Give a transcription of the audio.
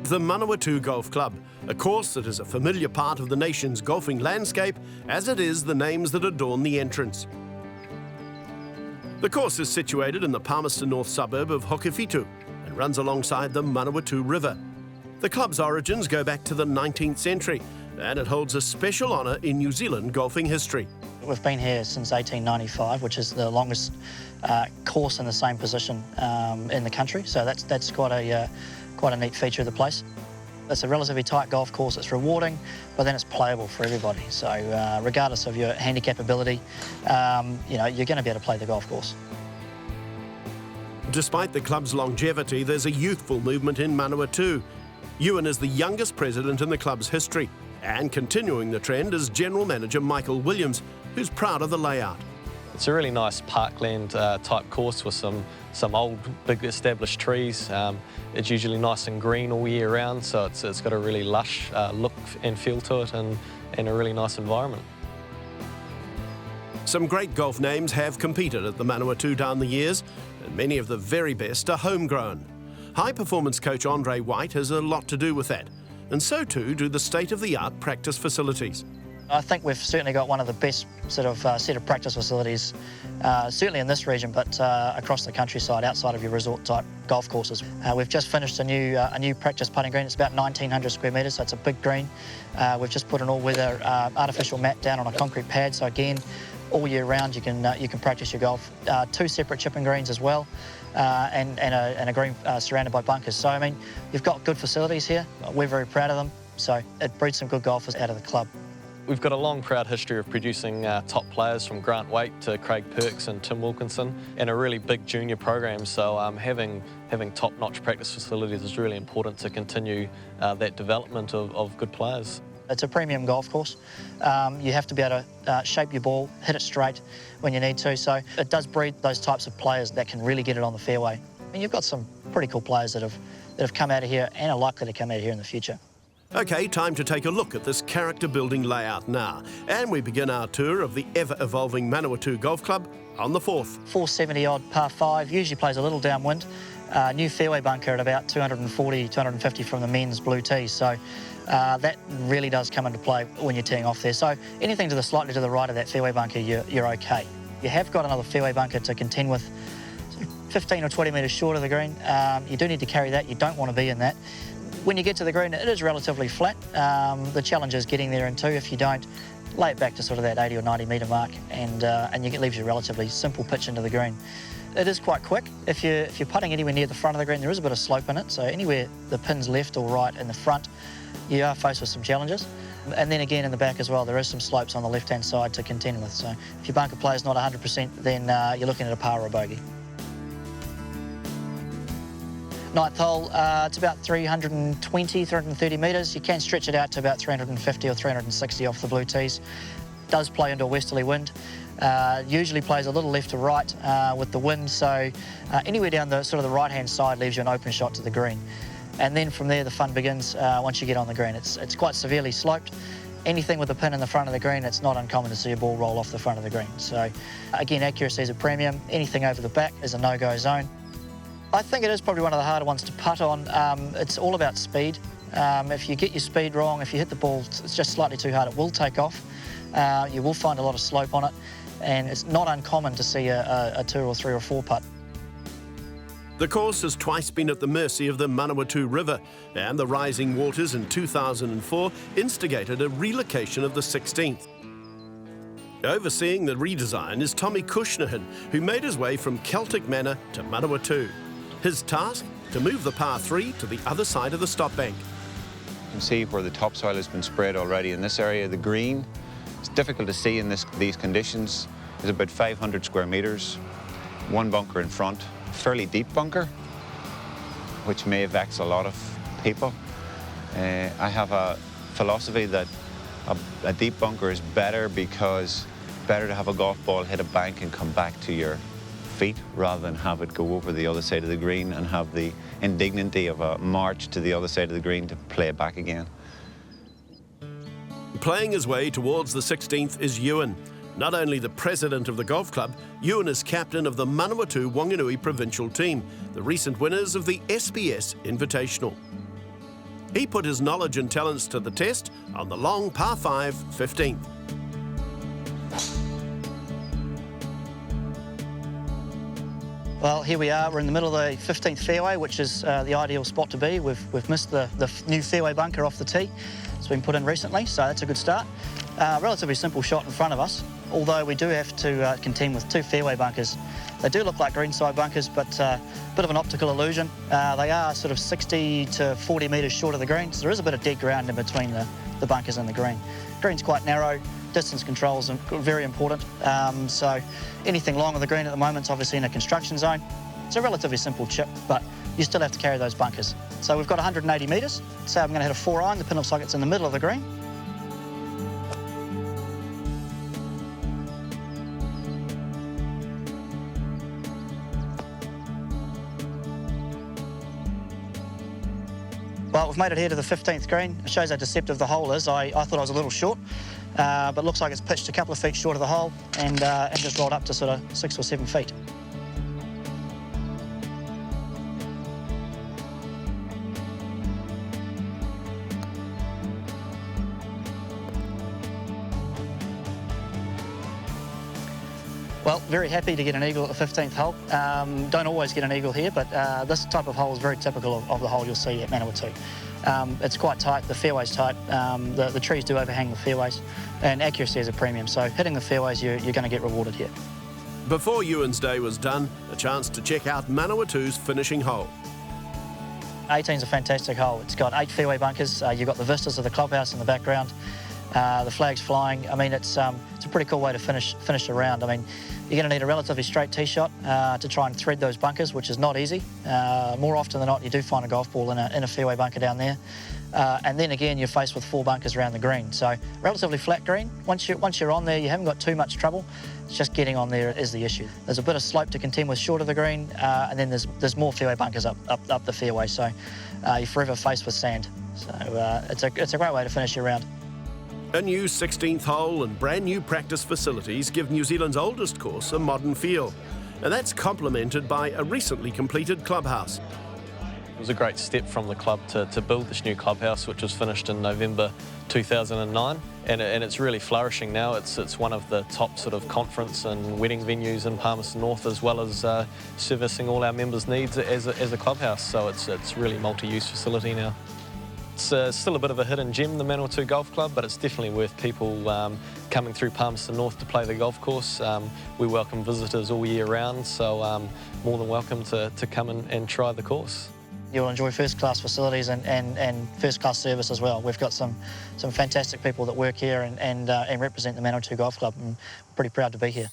The Manawatu Golf Club, a course that is a familiar part of the nation's golfing landscape, as it is the names that adorn the entrance. The course is situated in the Palmerston North suburb of Hokiwhitu and runs alongside the Manawatu River. The club's origins go back to the 19th century, and it holds a special honour in New Zealand golfing history. We've been here since 1895, which is the longest course in the same position in the country, so that's quite a neat feature of the place. It's a relatively tight golf course. It's rewarding, but then it's playable for everybody. So regardless of your handicap ability, you're going to be able to play the golf course. Despite the club's longevity, there's a youthful movement in Manawatu. Ewan is the youngest president in the club's history, and continuing the trend is General Manager Michael Williams, who's proud of the layout. It's a really nice parkland type course with some old, big established trees. It's usually nice and green all year round, so it's got a really lush look and feel to it, and a really nice environment. Some great golf names have competed at the Manawatu down the years, and many of the very best are homegrown. High-performance coach Andre Waite has a lot to do with that, and so too do the state-of-the-art practice facilities. I think we've certainly got one of the best set of practice facilities, certainly in this region, but across the countryside, outside of your resort-type golf courses. We've just finished a new practice putting green. It's about 1,900 square metres, so it's a big green. We've just put an all-weather artificial mat down on a concrete pad, so again, all year round you can practice your golf. 2 separate chipping greens as well, and a green surrounded by bunkers. So I mean, you've got good facilities here. We're very proud of them. So it breeds some good golfers out of the club. We've got a long, proud history of producing top players from Grant Waite to Craig Perks and Tim Wilkinson, and a really big junior program. So having top-notch practice facilities is really important to continue that development of good players. It's a premium golf course. You have to be able to shape your ball, hit it straight when you need to. So it does breed those types of players that can really get it on the fairway. And you've got some pretty cool players that have come out of here and are likely to come out of here in the future. OK, time to take a look at this character-building layout now. And we begin our tour of the ever-evolving Manawatu Golf Club on the 4th. 470-odd par 5, usually plays a little downwind. New fairway bunker at about 240, 250 from the men's blue tee. So that really does come into play when you're teeing off there. So anything slightly to the right of that fairway bunker, you're OK. You have got another fairway bunker to contend with 15 or 20 metres short of the green. You do need to carry that. You don't want to be in that. When you get to the green, it is relatively flat. The challenge is getting there in 2. If you don't, lay it back to sort of that 80 or 90 metre mark, and it leaves you a relatively simple pitch into the green. It is quite quick. If you're putting anywhere near the front of the green, there is a bit of slope in it, so anywhere the pin's left or right in the front, you are faced with some challenges. And then again in the back as well, there is some slopes on the left-hand side to contend with. So if your bunker play is not 100%, then you're looking at a par or a bogey. 9th hole, it's about 320, 330 metres. You can stretch it out to about 350 or 360 off the blue tees. Does play into a westerly wind. Usually plays a little left to right with the wind, so anywhere down the sort of the right-hand side leaves you an open shot to the green. And then from there the fun begins once you get on the green. It's quite severely sloped. Anything with a pin in the front of the green, it's not uncommon to see a ball roll off the front of the green. So again, accuracy is a premium. Anything over the back is a no-go zone. I think it is probably one of the harder ones to putt on. It's all about speed. If you get your speed wrong, if you hit the ball, it's just slightly too hard, it will take off. You will find a lot of slope on it, and it's not uncommon to see a 2 or 3 or 4 putt. The course has twice been at the mercy of the Manawatu River, and the rising waters in 2004 instigated a relocation of the 16th. Overseeing the redesign is Tommy Cushnahan, who made his way from Celtic Manor to Manawatu. His task? To move the par 3 to the other side of the stop bank. You can see where the topsoil has been spread already in this area. The green, it's difficult to see in these conditions. It's about 500 square metres, 1 bunker in front, fairly deep bunker, which may vex a lot of people. I have a philosophy that a deep bunker is better because better to have a golf ball hit a bank and come back to your feet rather than have it go over the other side of the green and have the indignity of a march to the other side of the green to play it back again. Playing his way towards the 16th is Ewan. Not only the president of the golf club, Ewan is captain of the Manawatu Wanganui provincial team, the recent winners of the SBS Invitational. He put his knowledge and talents to the test on the long par 5 15th. Well, here we are. We're in the middle of the 15th fairway, which is the ideal spot to be. We've missed the new fairway bunker off the tee. It's been put in recently, so that's a good start. Relatively simple shot in front of us, although we do have to contend with 2 fairway bunkers. They do look like greenside bunkers, but a bit of an optical illusion. They are sort of 60 to 40 metres short of the green, so there is a bit of dead ground in between the bunkers and the green. Green's quite narrow. Distance controls are very important, so anything long on the green at the moment is obviously in a construction zone. It's a relatively simple chip, but you still have to carry those bunkers. So we've got 180 metres, so I'm going to hit a 4-iron. The pin looks like it's in the middle of the green. Well, we've made it here to the 15th green. It shows how deceptive the hole is. I thought I was a little short, but looks like it's pitched a couple of feet short of the hole and just rolled up to sort of 6 or 7 feet. Well, very happy to get an eagle at the 15th hole. Don't always get an eagle here, but this type of hole is very typical of the hole you'll see at Manawatu. It's quite tight, the fairway's tight, the trees do overhang the fairways, and accuracy is a premium, so hitting the fairways, you're going to get rewarded here. Before Ewan's day was done, a chance to check out Manawatu's finishing hole. 18's a fantastic hole. It's got 8 fairway bunkers. You've got the vistas of the clubhouse in the background. The flag's flying. I mean, it's a pretty cool way to finish a round. I mean, you're going to need a relatively straight tee shot to try and thread those bunkers, which is not easy. More often than not, you do find a golf ball in a fairway bunker down there. And then again, you're faced with 4 bunkers around the green. So relatively flat green. Once you're on there, you haven't got too much trouble. It's just getting on there is the issue. There's a bit of slope to contend with short of the green, and then there's more fairway bunkers up the fairway. So you're forever faced with sand. So it's a great way to finish your round. A new 16th hole and brand new practice facilities give New Zealand's oldest course a modern feel. And that's complemented by a recently completed clubhouse. It was a great step from the club to build this new clubhouse, which was finished in November 2009. And it's really flourishing now. It's one of the top sort of conference and wedding venues in Palmerston North, as well as servicing all our members' needs as a clubhouse. So it's really multi-use facility now. It's still a bit of a hidden gem, the Manawatu Golf Club, but it's definitely worth people coming through Palmerston North to play the golf course. We welcome visitors all year round, so more than welcome to come and try the course. You'll enjoy first-class facilities and first-class service as well. We've got some fantastic people that work here and represent the Manawatu Golf Club, and we're pretty proud to be here.